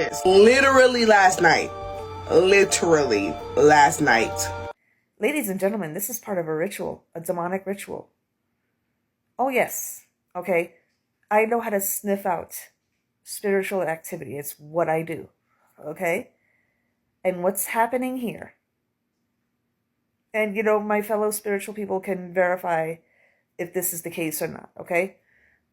this. Literally last night. Literally last night. Ladies and gentlemen, this is part of a ritual, a demonic ritual. Oh yes, okay. I know how to sniff out spiritual activity. It's what I do, okay? And what's happening here, and my fellow spiritual people can verify if this is the case or not, okay?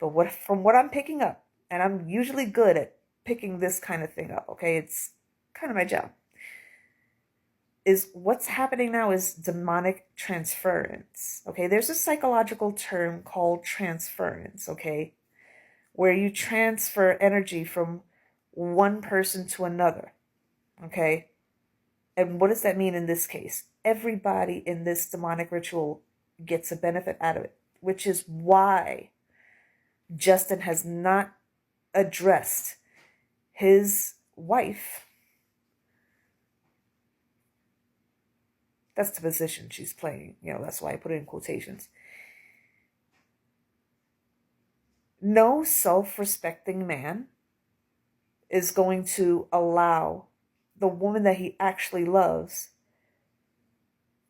But from what I'm picking up, and I'm usually good at picking this kind of thing up, okay? It's kind of my job. Is what's happening now is demonic transference, okay? There's a psychological term called transference, okay? Where you transfer energy from one person to another, okay? And what does that mean in this case? Everybody in this demonic ritual gets a benefit out of it, which is why Justin has not addressed his wife. That's the position she's playing. That's why I put it in quotations. No self-respecting man is going to allow the woman that he actually loves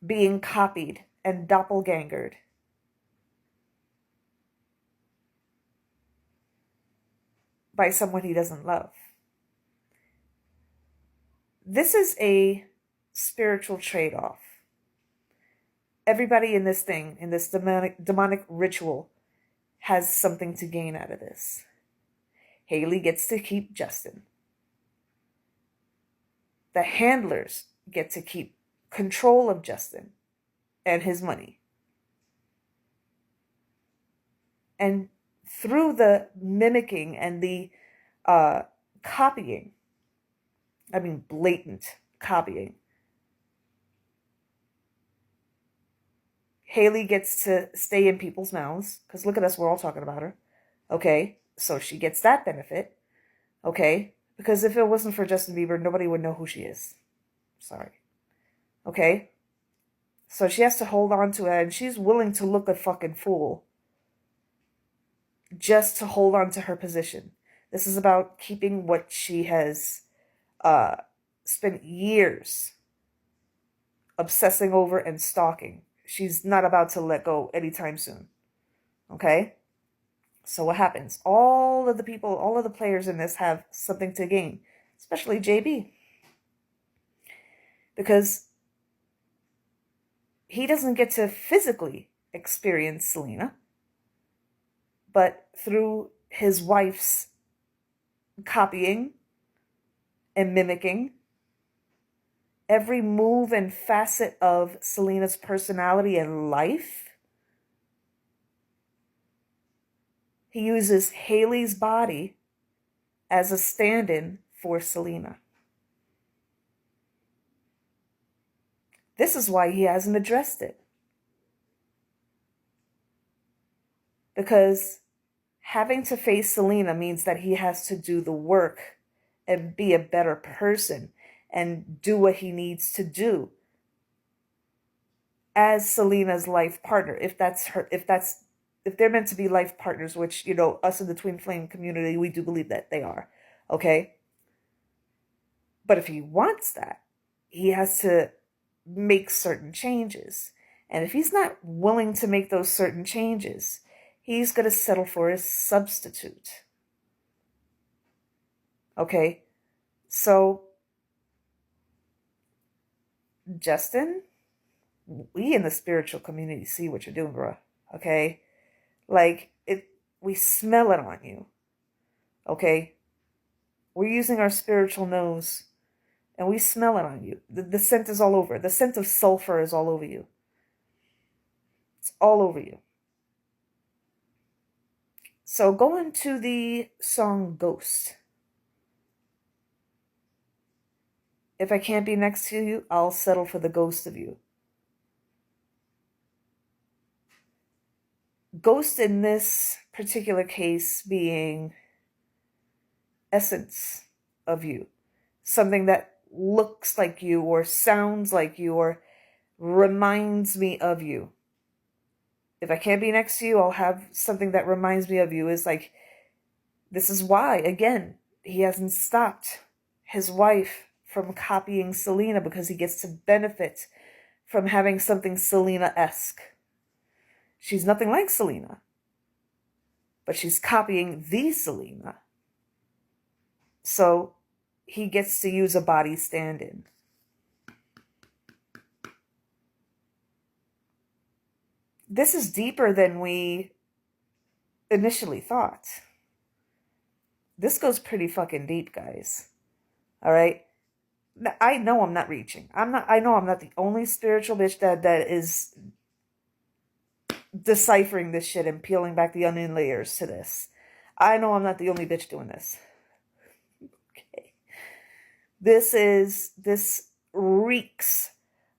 being copied and doppelgangered by someone he doesn't love. This is a spiritual trade-off. Everybody in this thing, in this demonic ritual, has something to gain out of this. Hailey gets to keep Justin. The handlers get to keep control of Justin and his money. And through the mimicking and the copying, blatant copying, Hailey gets to stay in people's mouths, because look at us, we're all talking about her. Okay, so she gets that benefit. Okay, because if it wasn't for Justin Bieber, nobody would know who she is. Sorry. Okay, so she has to hold on to it, and she's willing to look a fucking fool just to hold on to her position. This is about keeping what she has spent years obsessing over and stalking. She's not about to let go anytime soon. Okay? So what happens? All of the players in this have something to gain, especially JB. Because he doesn't get to physically experience Selena, but through his wife's copying and mimicking, every move and facet of Selena's personality and life, he uses Hailey's body as a stand-in for Selena. This is why he hasn't addressed it. Because having to face Selena means that he has to do the work and be a better person and do what he needs to do as Selena's life partner. If they're meant to be life partners, which, us in the twin flame community, we do believe that they are. Okay. But if he wants that, he has to make certain changes. And if he's not willing to make those certain changes, he's going to settle for a substitute. Okay. So, Justin, we in the spiritual community see what you're doing, bro. Okay? We smell it on you. Okay? We're using our spiritual nose and we smell it on you. The scent is all over. The scent of sulfur is all over you. It's all over you. So go into the song Ghost. If I can't be next to you, I'll settle for the ghost of you. Ghost in this particular case being essence of you. Something that looks like you or sounds like you or reminds me of you. If I can't be next to you, I'll have something that reminds me of you. Is like, this is why, again, he hasn't stopped his wife from copying Selena because he gets to benefit from having something Selena-esque. She's nothing like Selena, but she's copying the Selena. So he gets to use a body stand-in. This is deeper than we initially thought. This goes pretty fucking deep, guys. All right? I know I'm not reaching. I know I'm not the only spiritual bitch that is deciphering this shit and peeling back the onion layers to this. I know I'm not the only bitch doing this. Okay. This reeks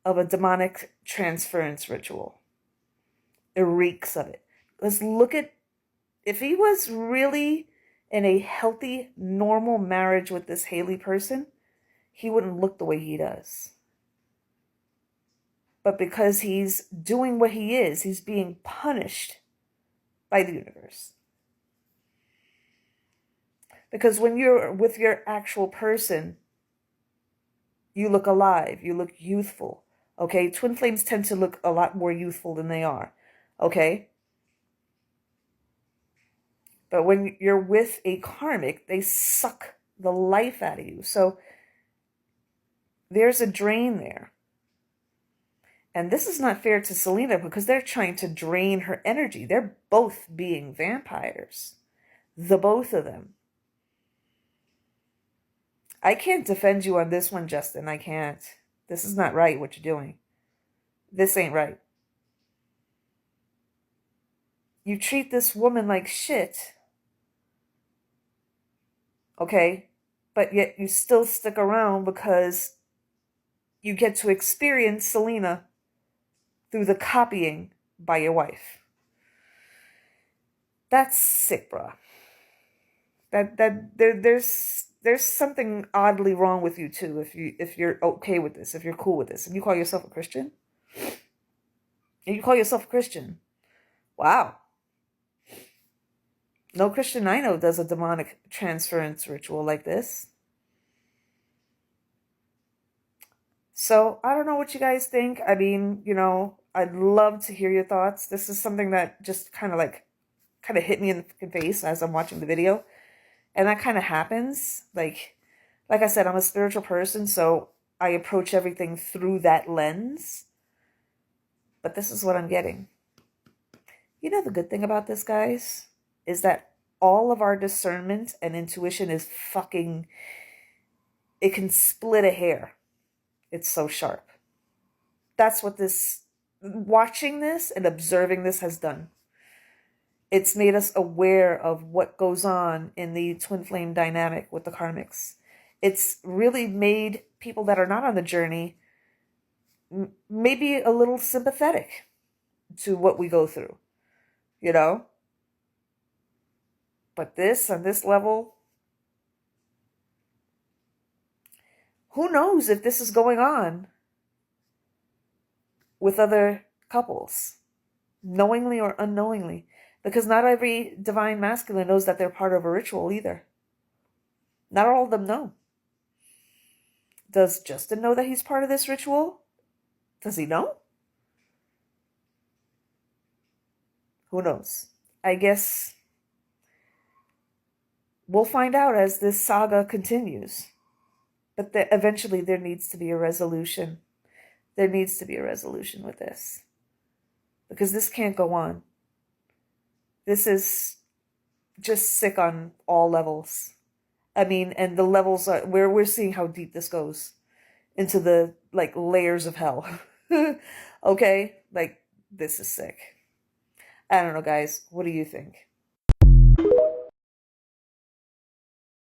of a demonic transference ritual. It reeks of it. Let's look at, if he was really in a healthy, normal marriage with this Hailey person, he wouldn't look the way he does. But because he's doing what he is, he's being punished by the universe. Because when you're with your actual person, you look alive, you look youthful, okay? Twin flames tend to look a lot more youthful than they are, okay? But when you're with a karmic, they suck the life out of you. So there's a drain there. And this is not fair to Selena because they're trying to drain her energy. They're both being vampires. The both of them. I can't defend you on this one, Justin. I can't. This is not right what you're doing. This ain't right. You treat this woman like shit. Okay? But yet you still stick around because you get to experience Selena through the copying by your wife. That's sick, bruh. There's something oddly wrong with you too if you're okay with this, if you're cool with this. And you call yourself a Christian? And you call yourself a Christian? Wow. No Christian I know does a demonic transference ritual like this. So, I don't know what you guys think. I mean, you know, I'd love to hear your thoughts. This is something that just kind of hit me in the face as I'm watching the video. And that kind of happens. Like I said, I'm a spiritual person, so I approach everything through that lens. But this is what I'm getting. You know the good thing about this, guys, is that all of our discernment and intuition is fucking, it can split a hair. It's so sharp. That's what watching this and observing this has done. It's made us aware of what goes on in the twin flame dynamic with the karmics. It's really made people that are not on the journey maybe a little sympathetic to what we go through, you know? But this, on this level, who knows if this is going on with other couples, knowingly or unknowingly. Because not every divine masculine knows that they're part of a ritual either. Not all of them know. Does Justin know that he's part of this ritual? Does he know? Who knows? I guess we'll find out as this saga continues. But eventually there needs to be a resolution. There needs to be a resolution with this. Because this can't go on. This is just sick on all levels. I mean, and the levels are where we're seeing how deep this goes into the layers of hell. Okay? This is sick. I don't know, guys. What do you think?